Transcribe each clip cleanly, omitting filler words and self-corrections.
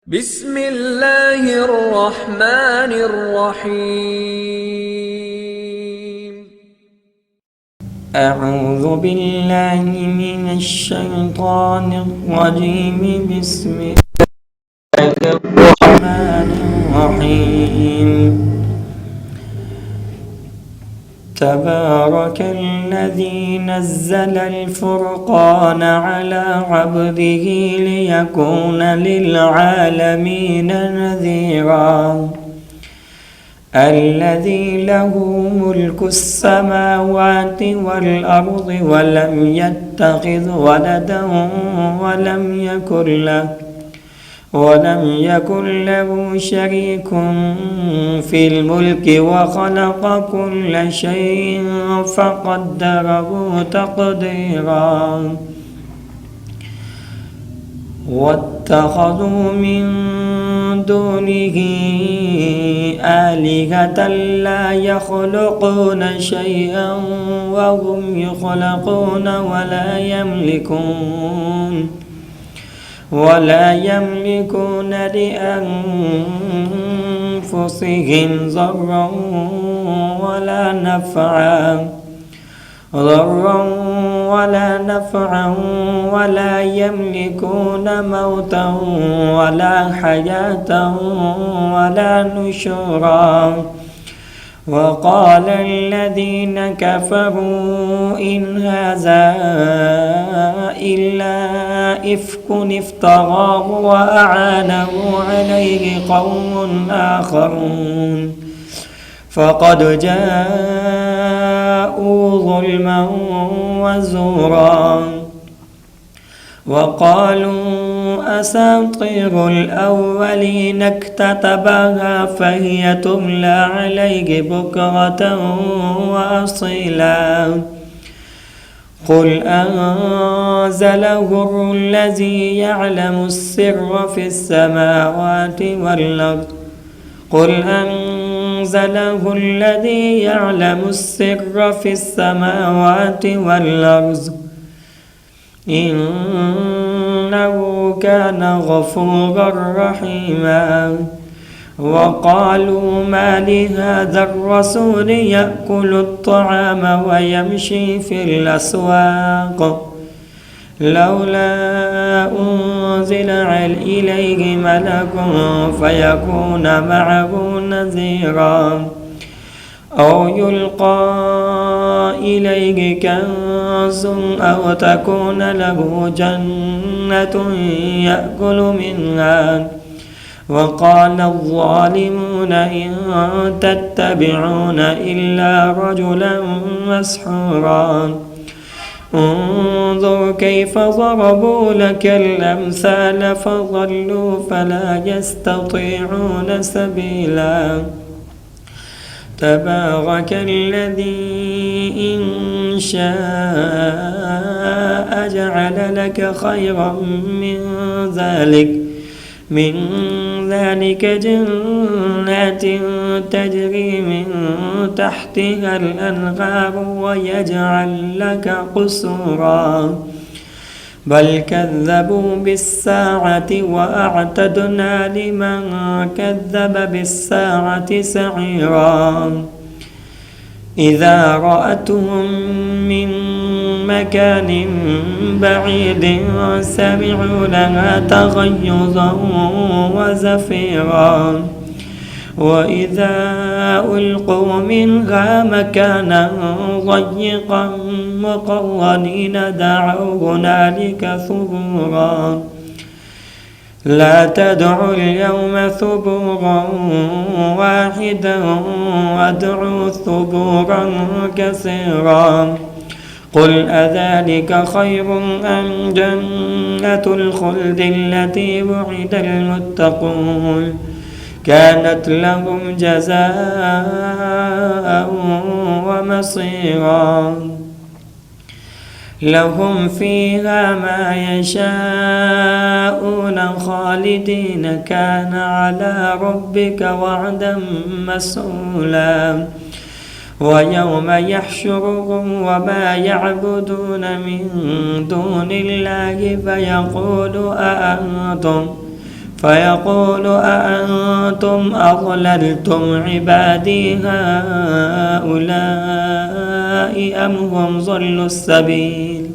بسم الله الرحمن الرحيم. أعوذ بالله من الشيطان الرجيم. بسم الله الرحمن الرحيم. تبارك الذي نزل الفرقان على عبده ليكون للعالمين نذيرا. الذي له ملك السماوات والأرض ولم يتخذ ولدا ولم يكن له شريك في الملك وخلق كل شيء فقدره تقديرا. واتخذوا من دونه آلهة لا يخلقون شيئا وهم يخلقون ولا يملكون لأنفسهم ضرا ولا نفعا ولا يملكون موتا ولا حياة ولا نشورا. وقال الذين كفروا إن هذا إلا إفك افتراه وأعانه عليه قوم آخرون فقد جاءوا ظلما وزورا. وقالوا أساطير الأولين اكتتبها فهي تملى عليه بكرة وأصيلا. قل أنزله الذي يعلم السر في السماوات والأرض إنه كان غفورا رحيما. وقالوا ما لهذا الرسول يأكل الطعام ويمشي في الأسواق لولا أنزل إليه ملك فيكون معه نذيرا. أو يلقى إليه كنز أو تكون له جنة يأكل منها. وقال الظالمون إن تتبعون إلا رجلا مسحورا. انظر كيف ضربوا لك الأمثال فضلوا فلا يستطيعون سبيلا. تبارك الذي إن شاء جعل لك خيرا من ذلك جنات تجري من تحتها الأنهار ويجعل لك قصورا. بل كذبوا بالساعة وأعتدنا لمن كذب بالساعة سعيرا. إذا رأتهم من مكان بعيد سمعوا لها تغيظا وزفيرا. وإذا ألقوا منها مكانا ضيقا مقرنين دعوا هنالك ثبورا. لا تدعوا اليوم ثبورا واحدا وادعوا ثبورا كثيرا. قل أذلك خير أم جنة الخلد التي وعد المتقون كانت لهم جزاء ومصيرا. لهم فيها ما يشاءون خالدين كان على ربك وعدا مسئولا. ويوم يحشرهم وما يعبدون من دون الله فيقول أأنتم فيقول أأنتم أضللتم عبادي هؤلاء أم هم ضلوا السبيل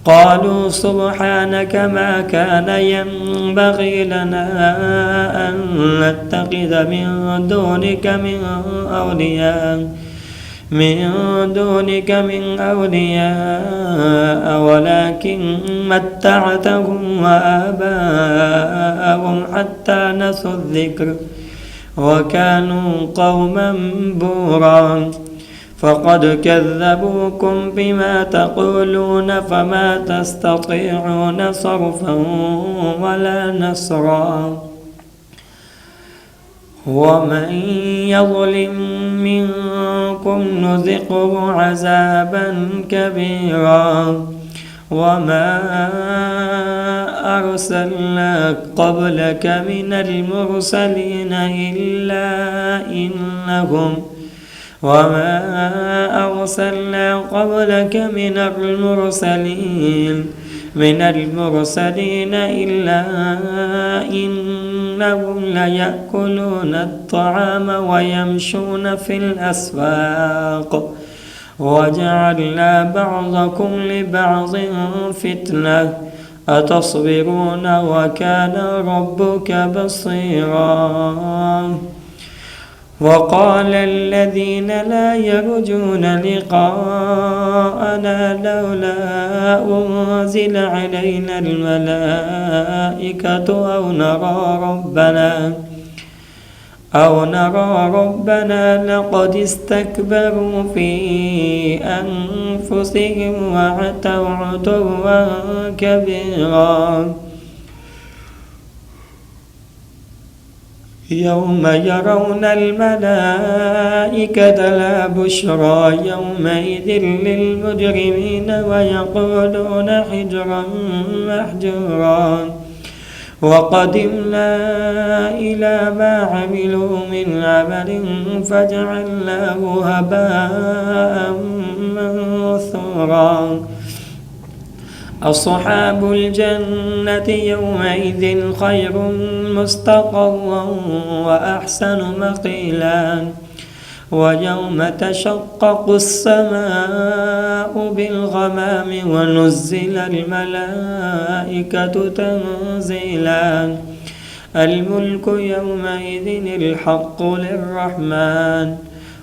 قالوا سبحانك ما كان ينبغي لنا أن نتخذ من دونك من أولياء ولكن متعتهم وآباءهم حتى نسوا الذكر وكانوا قوما بورا فقد كذبوكم بما تقولون فما تستطيعون صرفا ولا نصرا ومن يظلم منكم نذقه عذابا كبيرا وما أرسلنا قبلك من المرسلين إلا إنهم ليأكلون الطعام ويمشون في الأسواق وجعلنا بعضكم لبعض فتنة أتصبرون وكان ربك بصيرا وقال الذين لا يرجون لقاءنا لولا أنزل علينا الملائكة أو نرى ربنا لقد استكبروا في أنفسهم وعتوا عتوا كبيرا يوم يرون الملائكة لا بشرى يومئذ للمجرمين ويقولون حجرا محجورا وقدمنا إلى ما عملوا من عمل فجعلناه هباء منثورا أصحاب الجنة يومئذ خير مستقرا وأحسن مقيلا ويوم تشقق السماء بالغمام ونزل الملائكة تنزيلا الملك يومئذ الحق للرحمن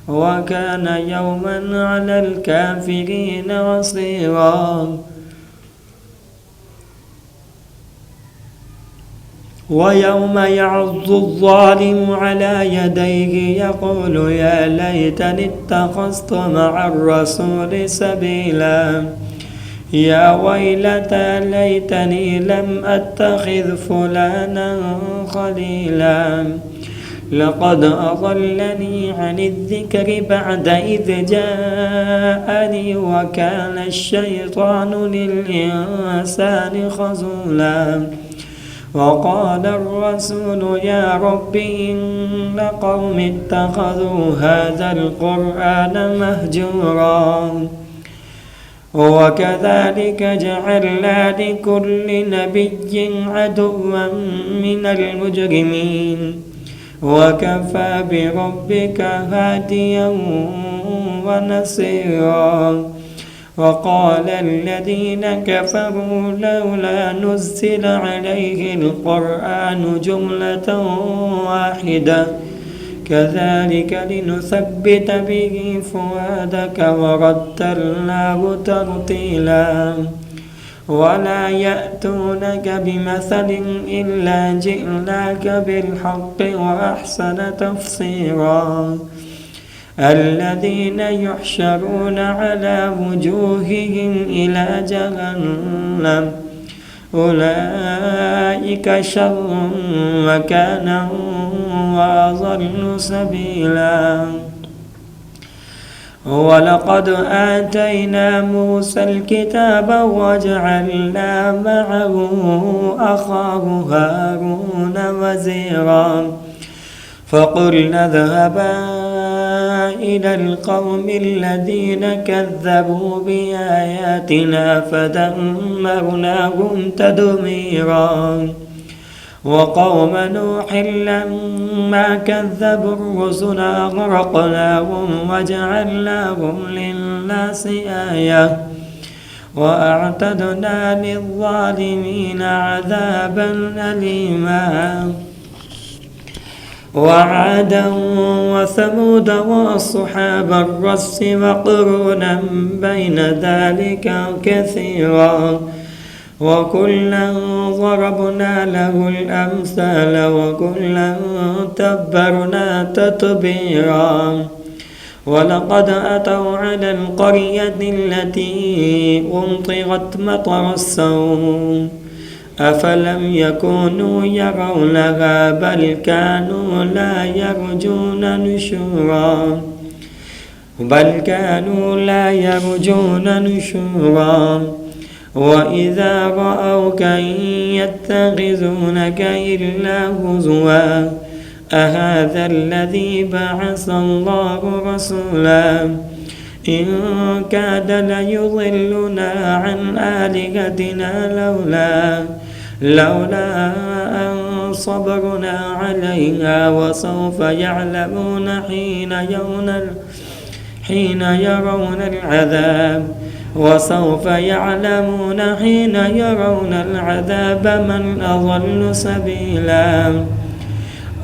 وكان يوما على الكافرين عسيرا ويوم يعض الظالم على يديه يقول يا ليتني اتخذت مع الرسول سبيلا يا ويلتى ليتني لم أتخذ فلانا خليلا لقد أضلني عن الذكر بعد إذ جاءني وكان الشيطان للإنسان خذولا وقال الرسول يا رب إن قوم اتخذوا هذا القرآن مهجورا وكذلك جعلنا لكل نبي عدوا من المجرمين وكفى بربك هاديا ونصيرا وقال الذين كفروا لولا نزل عليه القرآن جملة واحدة كذلك لنثبت به فؤادك ورتلناه ترتيلا ولا يأتونك بمثل إلا جئناك بالحق وأحسن تفسيرا الذين يحشرون على وجوههم إلى جهنم أولئك شر مكانا وأضل سبيلا ولقد آتينا موسى الكتاب وجعلنا معه أخاه هارون وزيرا فقلنا اذهبا إلى القوم الذين كذبوا بآياتنا فدمرناهم تدميرا وقوم نوح لما كذبوا الرسل أغرقناهم وجعلناهم للناس آية وأعتدنا للظالمين عذابا أليما. وعادا وثمود وأصحاب الرس وقرونا بين ذلك كثيرا وكلا ضربنا له الأمثال وكلا تبرنا تتبيرا. ولقد أتوا على القرية التي أمطرت مطر السوء أفلم يكونوا يرونها بل كانوا لا يرجون نشورا وإذا رأوك يتخذونك إلا هزوا أهذا الذي بعث الله رسولا إن كاد ليضلنا عن آلهتنا لولا أن صبرنا عليها وسوف يعلمون حين يرون العذاب من أضل سبيلا.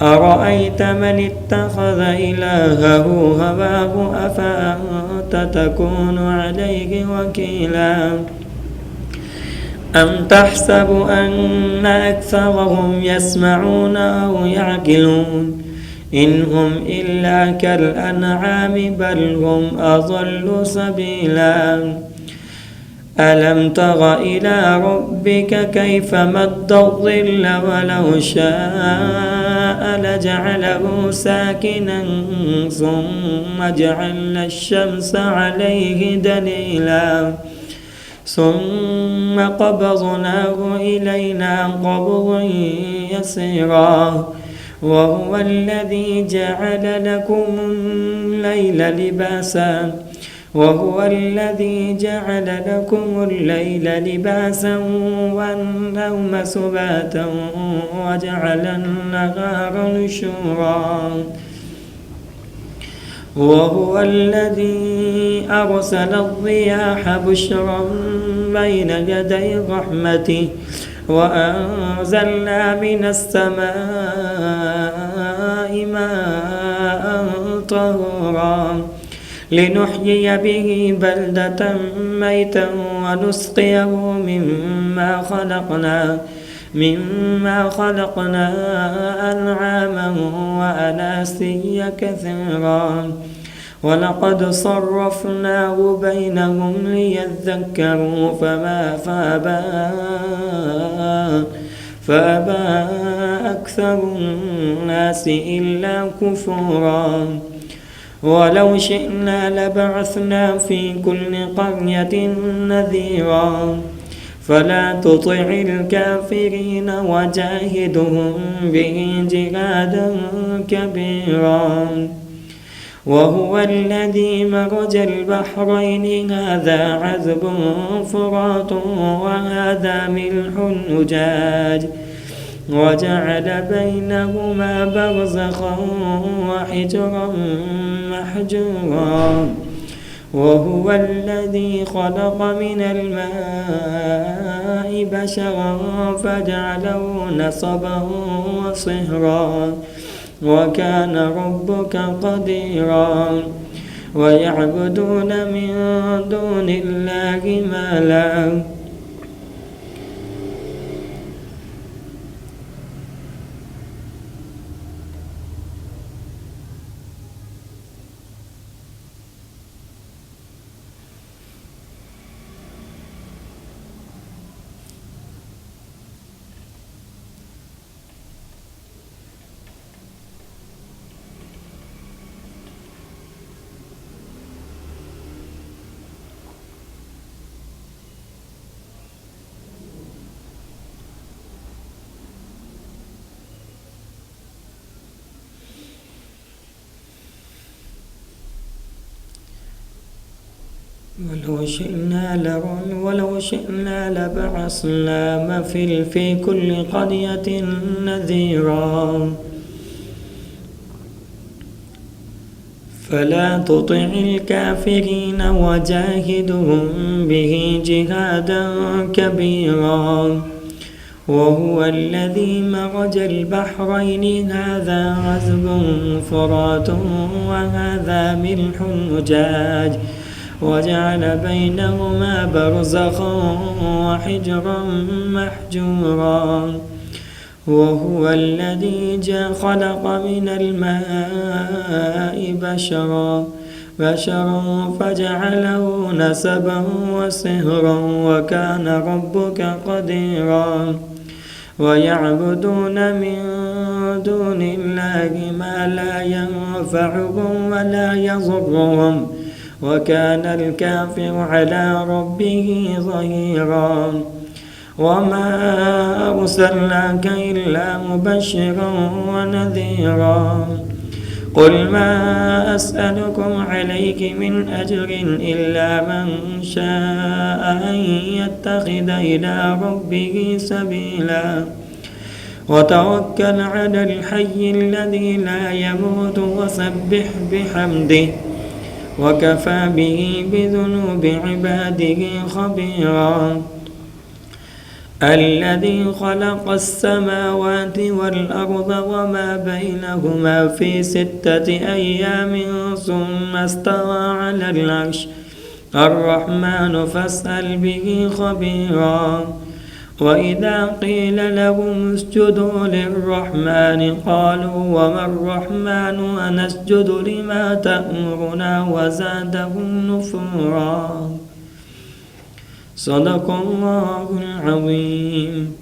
أرأيت من اتخذ إلهه هواه أفأنت تكون عليه وكيلا. أم تحسب أن أكثرهم يسمعون أو يعقلون إن هم إلا كالأنعام بل هم أضل سبيلا. ألم تر إلى ربك كيف مد الظل ولو شاء لجعله ساكنا ثم جعلنا الشمس عليه دليلا ثم قبضناه إلينا قبضا يسيرا. وهو الذي جعل لكم الليل لباسا والنوم سباتا وجعل النهار نشورا. وهو الذي أرسل الرياح بشرا بين يدي رحمته وأنزلنا من السماء ماء طهورا لنحيي به بلدة ميتا ونسقيه مما خلقنا أنعاما وأناسيا كثيرا. ولقد صرفناه بينهم ليذكروا فأبى أكثر الناس إلا كفورا. ولو شئنا لبعثنا في كل قرية نذيرا فلا تطع الكافرين وجاهدهم به جهادا كبيرا. وهو الذي مرج البحرين هذا عذب فرات وهذا ملح أجاج وجعل بينهما برزخا وحجرا محجورا. وهو الذي خلق من الماء بشرا فجعله نسبا وصهرا وكان ربك قديرا. ويعبدون من دون الله ما لا ولو شئنا لبعثنا في كل قرية نذيرا فلا تطع الكافرين وجاهدهم به جهادا كبيرا وهو الذي مرج البحرين هذا عذب فرات وهذا ملح أجاج وجعل بينهما برزخا وحجرا محجورا وهو الذي خلق من الماء بشرا فجعله نسبا وصهرا وكان ربك قديرا ويعبدون من دون الله ما لا ينفعهم ولا يضرهم وكان الكافر على ربه ظهيرا وما أرسلناك إلا مبشرا ونذيرا قل ما أسألكم عليه من أجر إلا من شاء أن يتخذ إلى ربه سبيلا وتوكل على الحي الذي لا يموت وسبح بحمده وكفى به بذنوب عباده خبيرا الذي خلق السماوات والأرض وما بينهما في 6 أيام ثم استوى على العرش الرحمن فاسأل به خبيرا وإذا قيل لهم اسجدوا للرحمن قالوا وما الرحمن ونسجد لما تأمرنا وزادهم نفورا صدق الله العظيم.